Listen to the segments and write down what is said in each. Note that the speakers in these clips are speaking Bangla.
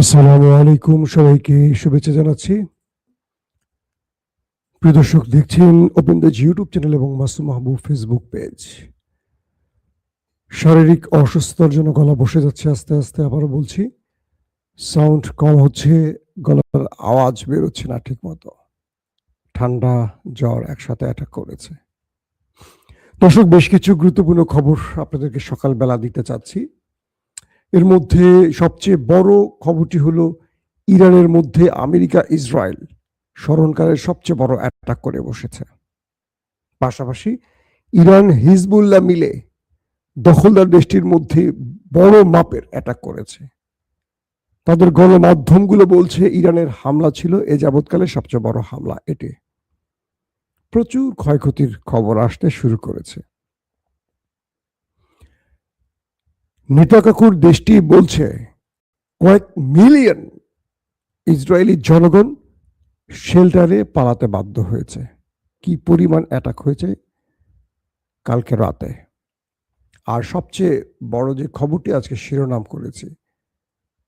আসসালামু আলাইকুম, সবাইকে শুভেচ্ছা জানাচ্ছি। প্রিয় দর্শক, দেখছেন ওপেন দ্য ইউটিউব চ্যানেল এবং মাসুম মাহবুব ফেসবুক পেজ। শারীরিক অসুস্থতার জন্য গলা বসে যাচ্ছে আস্তে আস্তে, আবারও বলছি, সাউন্ড কম হচ্ছে, গলার আওয়াজ বেরোচ্ছে না ঠিক মতো। ঠান্ডা জ্বর একসাথে অ্যাটাক করেছে। দর্শক, বেশ কিছু গুরুত্বপূর্ণ খবর আপনাদেরকে সকালবেলা দিতে চাচ্ছি। এর মধ্যে সবচেয়ে বড় খবরটি হলো ইরানের মধ্যে আমেরিকা ইসরায়েল স্মরণকালের সবচেয়ে বড় অ্যাটাক করে বসেছে। পাশাপাশি ইরান হিজবুল্লাহ মিলে দখলদার দেশটির মধ্যে বড় মাপের অ্যাটাক করেছে। তাদের গণমাধ্যমগুলো বলছে ইরানের হামলা ছিল এ যাবৎকালে সবচেয়ে বড় হামলা। এটি প্রচুর ক্ষয়ক্ষতির খবর আসতে শুরু করেছে। নেতাকাকুর দেশটি বলছে কয়েক মিলিয়ন ইসরায়েলি জনগণ শেল্টারে পালাতে বাধ্য হয়েছে। কি পরিমাণ অ্যাটাক হয়েছে কালকে রাতে। আর সবচেয়ে বড় যে খবরটি আজকে শিরোনাম করেছে,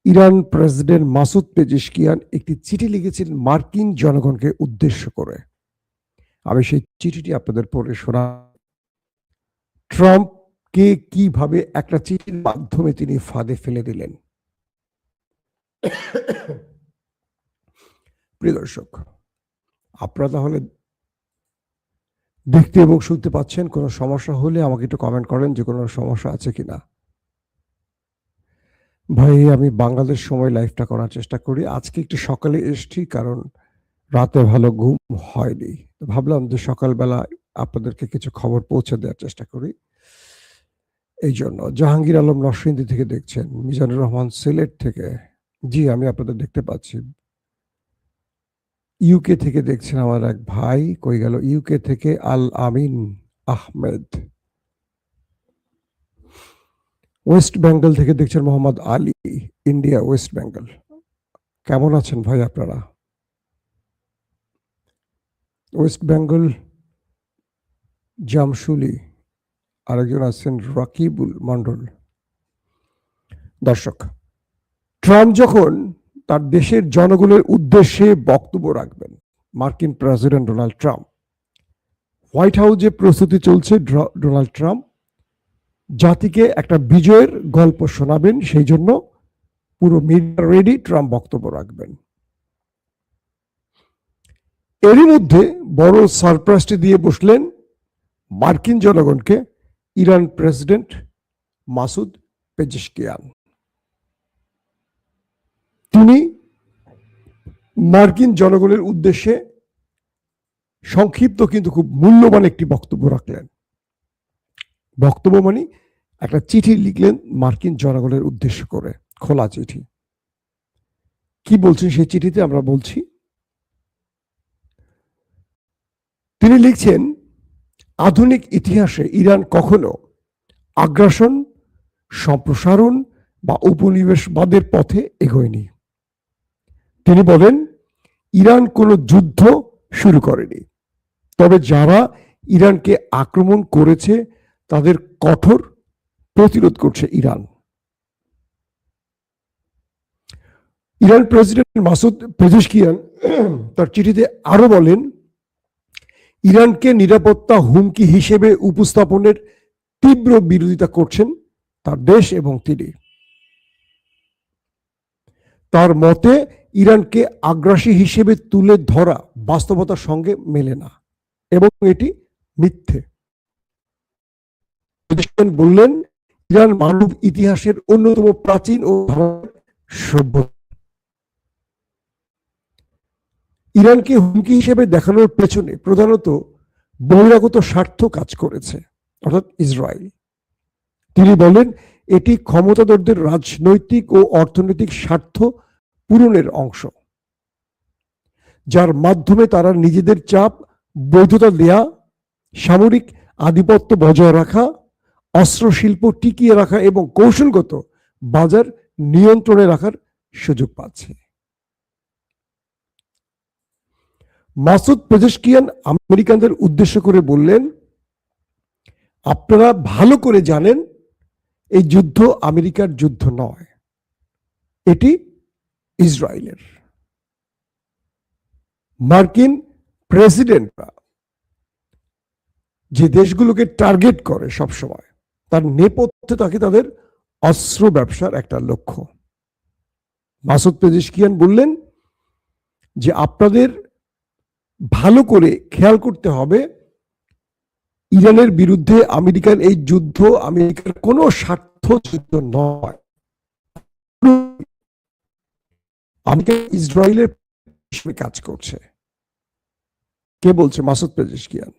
ইরান প্রেসিডেন্ট মাসুদ পেজেশকিয়ান একটি চিঠি লিখেছেন মার্কিন জনগণকে উদ্দেশ্য করে। আমি সেই চিঠিটি আপনাদের পড়ে শোনা। ট্রাম্পকে কিভাবে একটা চিঠির মাধ্যমে তিনি ফাঁদে ফেলে দিলেন। প্রিয় দর্শক, আপনারা তাহলে দেখতে এবং শুনতে পাচ্ছেন। কোনো সমস্যা হলে আমাকে একটু কমেন্ট করেন যে কোনো সমস্যা আছে কিনা। ভাই, আমি বাংলাদেশ সময় লাইভটা করার চেষ্টা করি। আজকে একটু সকালে এসছি, কারণ রাতে ভালো ঘুম হয়নি। ভাবলাম যে সকালবেলা আপনাদেরকে কিছু খবর পৌঁছে দেওয়ার চেষ্টা করি। এই জন্য জাহাঙ্গীর আলম নরসিংদী থেকে দেখছেন, মিজানুর রহমান সিলেট থেকে, জি আমি আপনাদের দেখতে পাচ্ছি। ইউকে থেকে দেখছেন আমার এক ভাই, কই গেল, ইউকে থেকে আল আমিন আহমেদ। ওয়েস্ট বেঙ্গল থেকে দেখছেন মোহাম্মদ আলী, ইন্ডিয়া, ওয়েস্ট বেঙ্গল। কেমন আছেন ভাই আপনারা? ওয়েস্ট বেঙ্গল জামশুলি, আরেকজন আছেন রাকিবুল মন্ডল। দর্শক, ট্রাম্প যখন তার দেশের জনগণের উদ্দেশ্যে বক্তব্য রাখবেন, মার্কিন প্রেসিডেন্ট ডোনাল্ড ট্রাম্প, হোয়াইট হাউসে প্রস্তুতি চলছে। ডোনাল্ড ট্রাম্প জাতিকে একটা বিজয়ের গল্প শোনাবেন, সেই জন্য পুরো মিডিয়া রেডি, ট্রাম্প বক্তব্য রাখবেন। এরই মধ্যে বড় সারপ্রাইজটি দিয়ে বসলেন মার্কিন জনগণকে ইরান প্রেসিডেন্ট মাসুদ পেজেশকিয়ান। তিনি মার্কিন জনগণের উদ্দেশ্যে সংক্ষিপ্ত কিন্তু খুব মূল্যবান একটি বক্তব্য রাখলেন। বক্তব্য মানে একটা চিঠি লিখলেন মার্কিন জনগণের উদ্দেশ্য করে, খোলা চিঠি। কি বলছেন সেই চিঠিতে আমরা বলছি। তিনি লিখছেন, আধুনিক ইতিহাসে ইরান কখনো আগ্রাসন, সম্প্রসারণ বা উপনিবেশবাদের পথে এগোয়নি। তিনি বলেন, ইরান কোনো যুদ্ধ শুরু করেনি, তবে যারা ইরানকে আক্রমণ করেছে তাদের কঠোর প্রতিরোধ করছে Iran. Iran president Masoud Pezeshkian তার চিঠিতে আরো বলেন, ইরানকে নিরাপত্তা হুমকি হিসেবে উপস্থাপনের তীব্র বিরোধিতা করছেন তার দেশ এবং তিনি। তার মতে ইরানকে আগ্রাসী হিসেবে তুলে ধরা বাস্তবতার সঙ্গে মেলে না এবং এটি মিথ্যে। বললেন, ইরান মানব ইতিহাসের অন্যতম প্রাচীন ও সভ্যতা। ইরানকে হুমকি হিসেবে দেখানোর পেছনে প্রধানত বহিরাগত স্বার্থ কাজ করেছে, অর্থাৎ ইসরায়েল। তিনি বলেন, এটি ক্ষমতাধরদের রাজনৈতিক ও অর্থনৈতিক স্বার্থ পূরণের অংশ, যার মাধ্যমে তারা নিজেদের চাপ বৈধতা দেয়া, সামরিক আধিপত্য বজায় রাখা, অস্ত্র শিল্প টিকিয়ে রাখা এবং কৌশলগত বাজার নিয়ন্ত্রণে রাখার সুযোগ পাচ্ছে। মাসুদ পেজেশকিয়ান আমেরিকানদের উদ্দেশ্য করে বললেন, আপনারা ভালো করে জানেন এই যুদ্ধ আমেরিকার যুদ্ধ নয়, এটি ইসরায়েলের। মার্কিন প্রেসিডেন্টরা যে দেশগুলোকে টার্গেট করে সবসময়, তার নেপথ্যে থাকে তাদের অস্ত্র ব্যবসার একটা লক্ষ্য। মাসুদ পেজেশকিয়ান বললেন যে আপনাদের ভালো করে খেয়াল করতে হবে, ইরানের বিরুদ্ধে আমেরিকার এই যুদ্ধ আমেরিকার কোনো স্বার্থ যুদ্ধ নয়। আমেরিকা ইসরায়েলের কাজ করছে। কে বলছে? মাসুদ পেজেশকিয়ান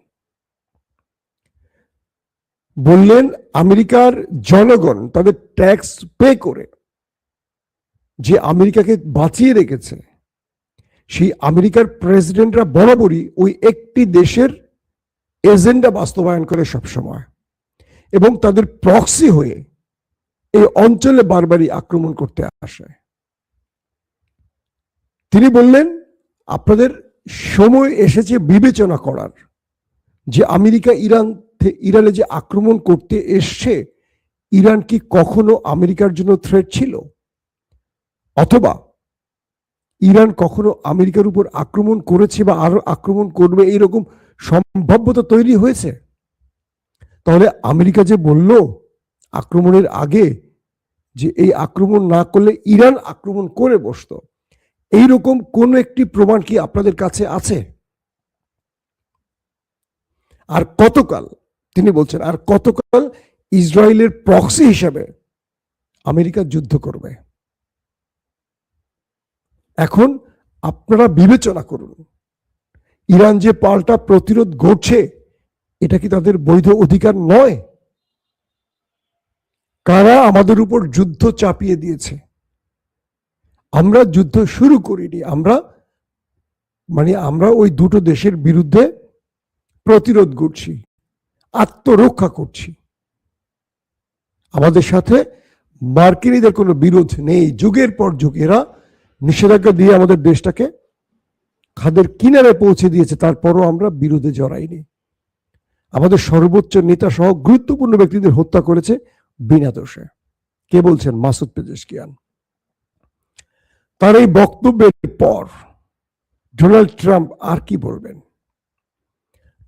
বললেন আমেরিকার জনগণ তাদের ট্যাক্স পে করে যে আমেরিকাকে বাঁচিয়ে রেখেছে, সেই আমেরিকার প্রেসিডেন্টরা বরাবরই ওই একটি দেশের এজেন্ডা বাস্তবায়ন করে সবসময়, এবং তাদের প্রক্সি হয়ে এই অঞ্চলে বারবারই আক্রমণ করতে আসে। তিনি বললেন আপনাদের সময় এসেছে বিবেচনা করার যে আমেরিকা ইরানে যে আক্রমণ করতে এসছে, ইরান কি কখনো আমেরিকার জন্য থ্রেট ছিল, অথবা ইরান কখনো আমেরিকার উপর আক্রমণ করেছে বা আরো আক্রমণ করবে এইরকম সম্ভাব্যতা তৈরি হয়েছে? তাহলে আমেরিকা যে বলল আক্রমণের আগে যে এই আক্রমণ না করলে ইরান আক্রমণ করে বসতো, এইরকম কোন একটি প্রমাণ কি আপনাদের কাছে আছে? আর কতকাল, তিনি বলছেন, আর কতকাল ইসরায়েলের প্রক্সি হিসেবে আমেরিকা যুদ্ধ করবে? এখন আপনারা বিবেচনা করুন, ইরান যে পাল্টা প্রতিরোধ গড়ছে, এটা কি তাদের বৈধ অধিকার নয়? কারা আমাদের উপর যুদ্ধ চাপিয়ে দিয়েছে? আমরা যুদ্ধ শুরু করিনি, আমরা ওই দুটো দেশের বিরুদ্ধে প্রতিরোধ করছি, আত্মরক্ষা করছি। আমাদের সাথে মার্কিনীদের কোনো বিরোধ নেই। যুগের পর যুগ এরা নিষেধাজ্ঞা দিয়ে আমাদের দেশটাকে খাদের কিনারে পৌঁছে দিয়েছে, তারপরও আমরা বিরোধে জড়াইনি। আমাদের সর্বোচ্চ নেতা সহ গুরুত্বপূর্ণ ব্যক্তিদের হত্যা করেছে বিনা দোষে। কে বলছেন? Masoud Pezeshkian. তার এই বক্তব্যের পর ডোনাল্ড ট্রাম্প আর কি বলবেন?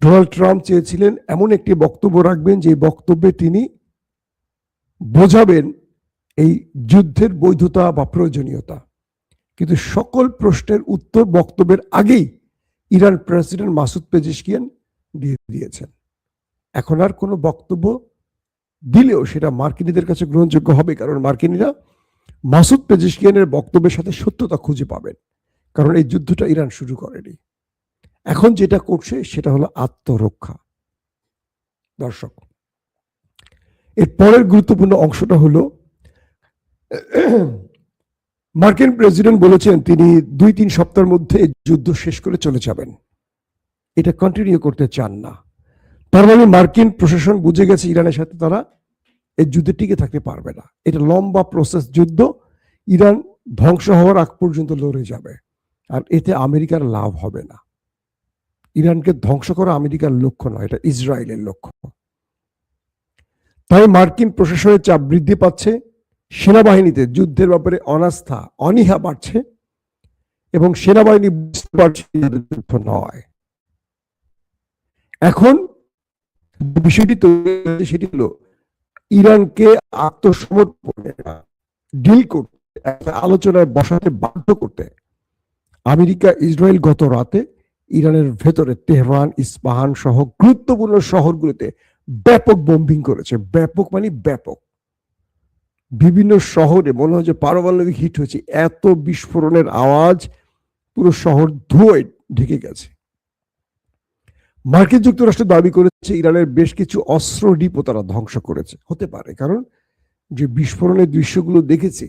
ডোনাল্ড ট্রাম্প চেয়েছিলেন এমন একটি বক্তব্য রাখবেন যে বক্তব্যে তিনি বোঝাবেন এই যুদ্ধের বৈধতা বা প্রয়োজনীয়তা, কিন্তু সকল প্রশ্নের উত্তর বক্তব্যের আগেই ইরান প্রেসিডেন্ট মাসুদ পেজেশকিয়ান দিয়ে দিয়েছেন। এখন আর কোনো বক্তব্য দিলেও সেটা মার্কিনীদের কাছে গ্রহণযোগ্য হবে, কারণ মার্কিনীরা মাসুদ পেজেশকিয়ানের বক্তব্যের সাথে সত্যতা খুঁজে পাবেন, কারণ এই যুদ্ধটা ইরান শুরু করেনি। এখন যেটা করছে সেটা হলো আত্মরক্ষা। দর্শক, এর পরের গুরুত্বপূর্ণ অংশটা হলো মার্কিন প্রেসিডেন্ট বলেছেন তিনি 2-3 সপ্তাহের মধ্যে যুদ্ধ শেষ করে চলে যাবেন, এটা কন্টিনিউ করতে চান না। তার মানে মার্কিন প্রশাসন বুঝে গেছে ইরানের সাথে তারা এই যুদ্ধে টিকে থাকতে পারবে না। এটা লম্বা প্রসেস যুদ্ধ, ইরান ধ্বংস হওয়ার আগ পর্যন্ত লড়ে যাবে, আর এতে আমেরিকার লাভ হবে না। ইরানকে ধ্বংস করা আমেরিকার লক্ষ্য নয়, এটা ইসরায়েলের লক্ষ্য। তাই মার্কিন প্রশাসনের চাপ বৃদ্ধি পাচ্ছে, সেনাবাহিনীতে যুদ্ধের ব্যাপারে অনাস্থা অনীহা বাড়ছে, এবং সেনাবাহিনী বুঝতে পারছে যুদ্ধ নয়। এখন বিষয়টি তৈরি, সেটি হলো ইরানকে আত্মসমর্পণে ডিল করতে, একটা আলোচনায় বসাতে বাধ্য করতে আমেরিকা ইসরায়েল গত রাতে ইরানের ভেতরে তেহরান, ইস্পাহান সহ গুরুত্বপূর্ণ শহরগুলোতে ব্যাপক বোম্বিং করেছে। ব্যাপক মানে ব্যাপক। বিভিন্ন শহরে মনে হয় যে পারমাণবিক হিট হয়েছে, এত বিস্ফোরণের আওয়াজ, পুরো শহর ধোঁয়ায় ঢেকে গেছে। মার্কিন যুক্তরাষ্ট্র দাবি করেছে ইরানের বেশ কিছু অস্ত্র ডিপো তারা ধ্বংস করেছে। হতে পারে, কারণ যে বিস্ফোরণের দৃশ্যগুলো দেখেছে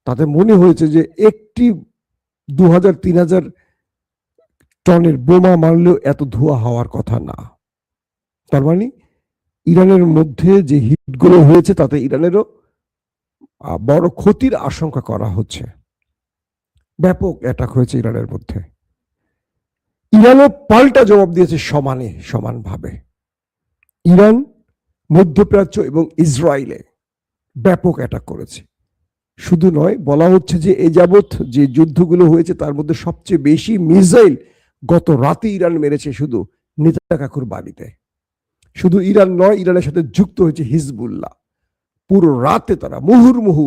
তাতে মনে হয়েছে যে একটি 2000-3000 টনের বোমা মারলেও এত ধোঁয়া হওয়ার কথা না। তার মানে ইরানের মধ্যে যে হিটগুলো হয়েছে তাতে ইরানেরও বড় ক্ষতির আশঙ্কা করা হচ্ছে। ব্যাপক অ্যাটাক হয়েছে ইরানের মধ্যে। ইরানও পাল্টা জবাব দিয়েছে সমানভাবে। ইরান মধ্যপ্রাচ্য এবং ইসরায়েলে ব্যাপক অ্যাটাক করেছে। শুধু নয়, বলা হচ্ছে যে এ যাবৎ যে যুদ্ধগুলো হয়েছে তার মধ্যে সবচেয়ে বেশি মিসাইল গত রাতে ইরান মেরেছে শুধু নেতানিয়াহুর বাড়িতে। শুধু ইরান নয়, ইরানের সাথে যুক্ত হয়েছে হিজবুল্লাহ। পুরো রাতে তারা মুহুর্মুহু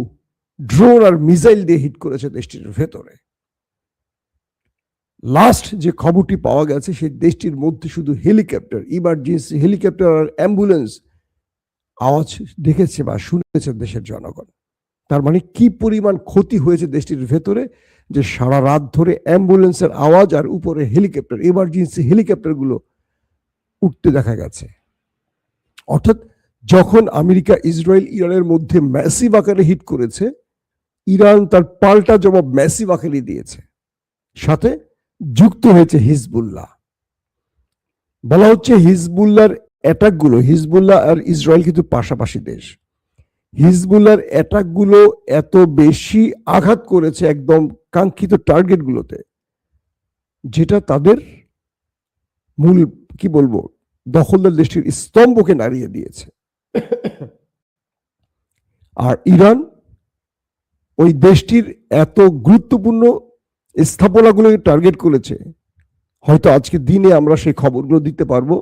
ড্রোন আর মিসাইল দিয়ে হিট করেছে দেশটির ভেতরে। লাস্ট যে খবরটি পাওয়া গেছে সেই দেশটির মধ্যে শুধু হেলিকপ্টার, ইমার্জেন্সি হেলিকপ্টার আর অ্যাম্বুলেন্স আওয়াজ দেখেছে বা শুনেছে দেশের জনগণ। তার মানে কি পরিমাণ ক্ষতি হয়েছে দেশটির ভেতরে, যে সারা রাত ধরে অ্যাম্বুলেন্সের আওয়াজ আর উপরে হেলিকপ্টার, ইমার্জেন্সি হেলিকপ্টারগুলো উঠতে দেখা গেছে। অর্থাৎ যখন আমেরিকা ইসরায়েল ইরানের মধ্যে ম্যাসিভ আকারে হিট করেছে, ইরান তার পাল্টা জবাব ম্যাসিভ আকারে দিয়েছে, সাথে যুক্ত হয়েছে হিজবুল্লাহ। বলা হচ্ছে হিজবুল্লাহর অ্যাটাকগুলো, হিজবুল্লাহ আর ইসরায়েল কিন্তু পাশাপাশি দেশ, হিজবুল্লাহর অ্যাটাকগুলো এত বেশি আঘাত করেছে একদম কাঙ্ক্ষিত টার্গেটগুলোতে, যেটা তাদের মূল কি বলবো দখলদার দেশটির স্তম্ভকে নাড়িয়ে দিয়েছে। আর ইরান ওই দেশটির এত গুরুত্বপূর্ণ স্থাপনাগুলো টার্গেট করেছে, হয়তো আজকে দিনে আমরা সেই খবরগুলো দিতে পারবো,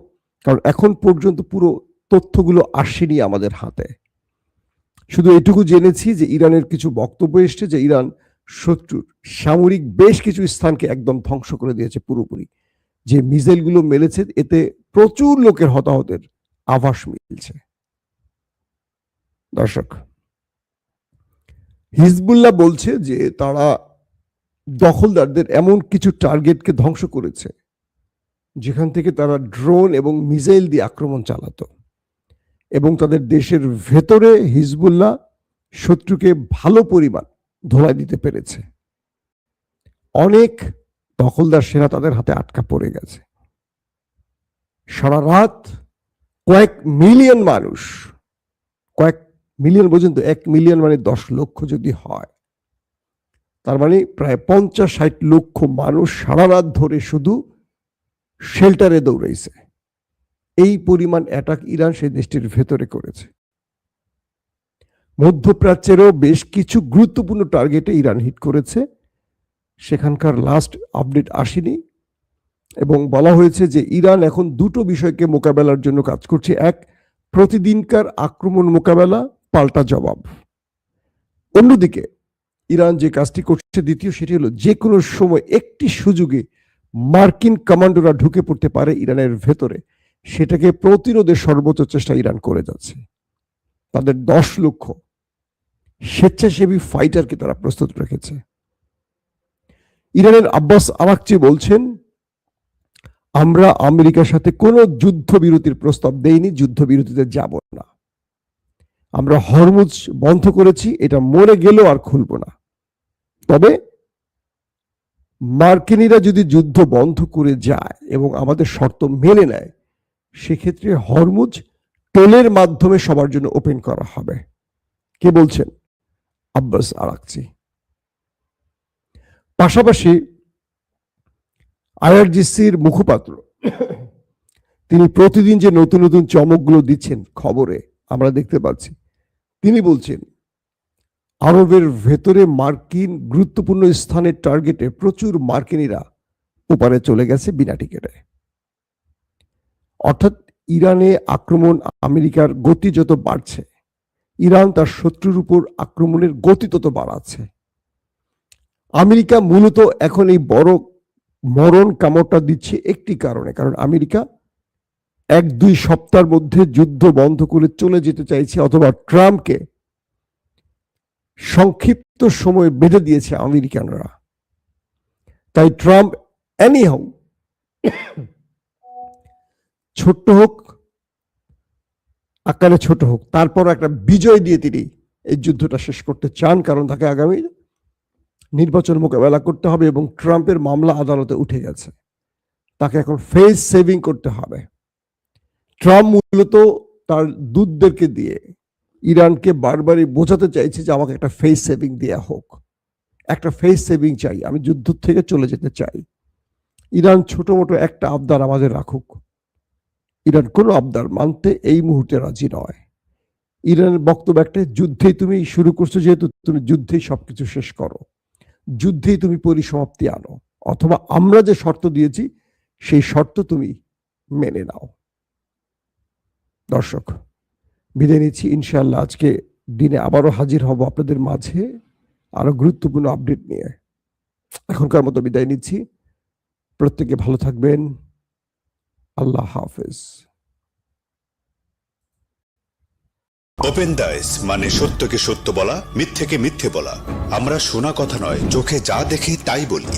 কারণ এখন পর্যন্ত পুরো তথ্যগুলো আসেনি আমাদের হাতে। শুধু এটুকু জেনেছি যে ইরানের কিছু বক্তব্য এসছে যে ইরান শত্রুর সামরিক বেশ কিছু স্থানকে একদম ধ্বংস করে দিয়েছে পুরোপুরি। যে মিসাইলগুলো মেরেছে এতে প্রচুর লোকের হতাহতের আভাস মিলছে। দর্শক, হিজবুল্লাহ বলছে যে তারা দখলদারদের এমন কিছু টার্গেটকে ধ্বংস করেছে যেখান থেকে তারা ড্রোন এবং মিসাইল দিয়ে আক্রমণ চালাতো, এবং তাদের দেশের ভেতরে হিজবুল্লাহ শত্রুকে ভালো পরিমাণ ধোলাই দিতে পেরেছে। অনেক দখলদার সেনা তাদের হাতে আটকা পড়ে গেছে। সারা রাত কয়েক মিলিয়ন মানুষ, কয়েক মিলিয়ন পর্যন্ত, 1 মিলিয়ন মানে 10 লক্ষ যদি হয়, তার মানে প্রায় 50-60 লক্ষ মানুষ সারা রাত ধরে শুধু শেল্টারে দৌড়াইছে। এই পরিমাণ অ্যাটাক ইরান সেই দেশটির ভেতরে করেছে। মধ্যপ্রাচ্যেরও বেশ কিছু গুরুত্বপূর্ণ টার্গেটে ইরান হিট করেছে, সেখানকার লাস্ট আপডেট আসেনি, এবং বলা হয়েছে যে ইরান এখন দুটো বিষয়কে মোকাবেলার জন্য কাজ করছে। এক, প্রতিদিনকার আক্রমণ মোকাবেলা, পাল্টা জবাব। অন্যদিকে ইরান যে কাজটি করছে দ্বিতীয়, সেটি হলো যে কোনো সময় একটি সুযোগে মার্কিন কমান্ডোরা ঢুকে পড়তে পারে ইরানের ভেতরে, সেটাকে প্রতিরোধের সর্বোচ্চ চেষ্টা ইরান করে যাচ্ছে। তাদের 10 লক্ষ স্বেচ্ছাসেবী ফাইটারকে তারা প্রস্তুত রেখেছে। ইরানের আব্বাস আরাকচি বলছেন, আমরা আমেরিকার সাথে কোনো যুদ্ধবিরতির প্রস্তাব দেইনি, যুদ্ধবিরতিতে যাব না। আমরা হরমুজ বন্ধ করেছি, এটা মরে গেলেও আর খুলব না। তবে মার্কিনীরা যদি যুদ্ধ বন্ধ করে যায় এবং আমাদের শর্ত মেনে নেয়, সেক্ষেত্রে হরমুজ টোলের মাধ্যমে সবার জন্য ওপেন করা হবে। কে বলছেন? Abbas Araghchi. পাশাপাশি আইআরজিসির মুখপাত্র, তিনি প্রতিদিন যে নতুন নতুন চমকগুলো দিচ্ছেন খবরে আমরা দেখতে পাচ্ছি, তিনি বলছেন আরবের ভেতরে মার্কিন গুরুত্বপূর্ণ স্থানের টার্গেটে প্রচুর মার্কিনীরা ওপারে চলে গেছে বিনা টিকেটে। অর্থাৎ ইরানে আক্রমণ, আমেরিকার গতি যত বাড়ছে, ইরান তার শত্রুর উপর আক্রমণের গতি তত বাড়াচ্ছে। আমেরিকা মূলত এখন এই বড় মরণ কামড়টা দিচ্ছে একটি কারণে, কারণ আমেরিকা 1-2 সপ্তাহের মধ্যে যুদ্ধ বন্ধ করে চলে যেতে চাইছে, অথবা ট্রাম্পকে সংক্ষিপ্ত সময় বেঁধে দিয়েছে আমেরিকানরা। তাই ট্রাম্প এনিহাউ ছোট্ট হোক, আকারে ছোট হোক, তারপর একটা বিজয় দিয়ে তিনি এই যুদ্ধটা শেষ করতে চান, কারণ তাকে আগামী নির্বাচন মোকাবেলা করতে হবে এবং ট্রাম্পের মামলা আদালতে উঠে গেছে। তাকে এখন ফেস সেভিং করতে হবে। ট্রাম্প মূলত তার দূতদেরকে দিয়ে ইরানকে বারবারই বোঝাতে চাইছে যে আমাকে একটা ফেস সেভিং দেয়া হোক, একটা ফেস সেভিং চাই, আমি যুদ্ধ থেকে চলে যেতে চাই। ইরান ছোট মোটো একটা আবদার আমাদের রাখুক। ইরান কোনো আবদার মানতে এই মুহূর্তে রাজি নয়। ইরানের বক্তব্য একটা, যুদ্ধেই তুমি শুরু করছো, যেহেতু তুমি যুদ্ধেই সবকিছু শেষ করো, যুদ্ধেই তুমি পরিসমাপ্তি আনো, অথবা আমরা যে শর্ত দিয়েছি সেই শর্ত তুমি মেনে নাও। দর্শক, বিদায় নিচ্ছি। ইনশাআল্লাহ আজকে দিনে আবারও হাজির হব আপনাদের মাঝে আরো গুরুত্বপূর্ণ আপডেট নিয়ে। এখনকার মতো বিদায় নিচ্ছি। প্রত্যেকে ভালো থাকবেন। আল্লাহ হাফেজ। ওপেন দাইস মানে সত্যকে সত্য বলা, মিথ্যেকে মিথ্যে বলা। আমরা শোনা কথা নয়, চোখে যা দেখি তাই বলি।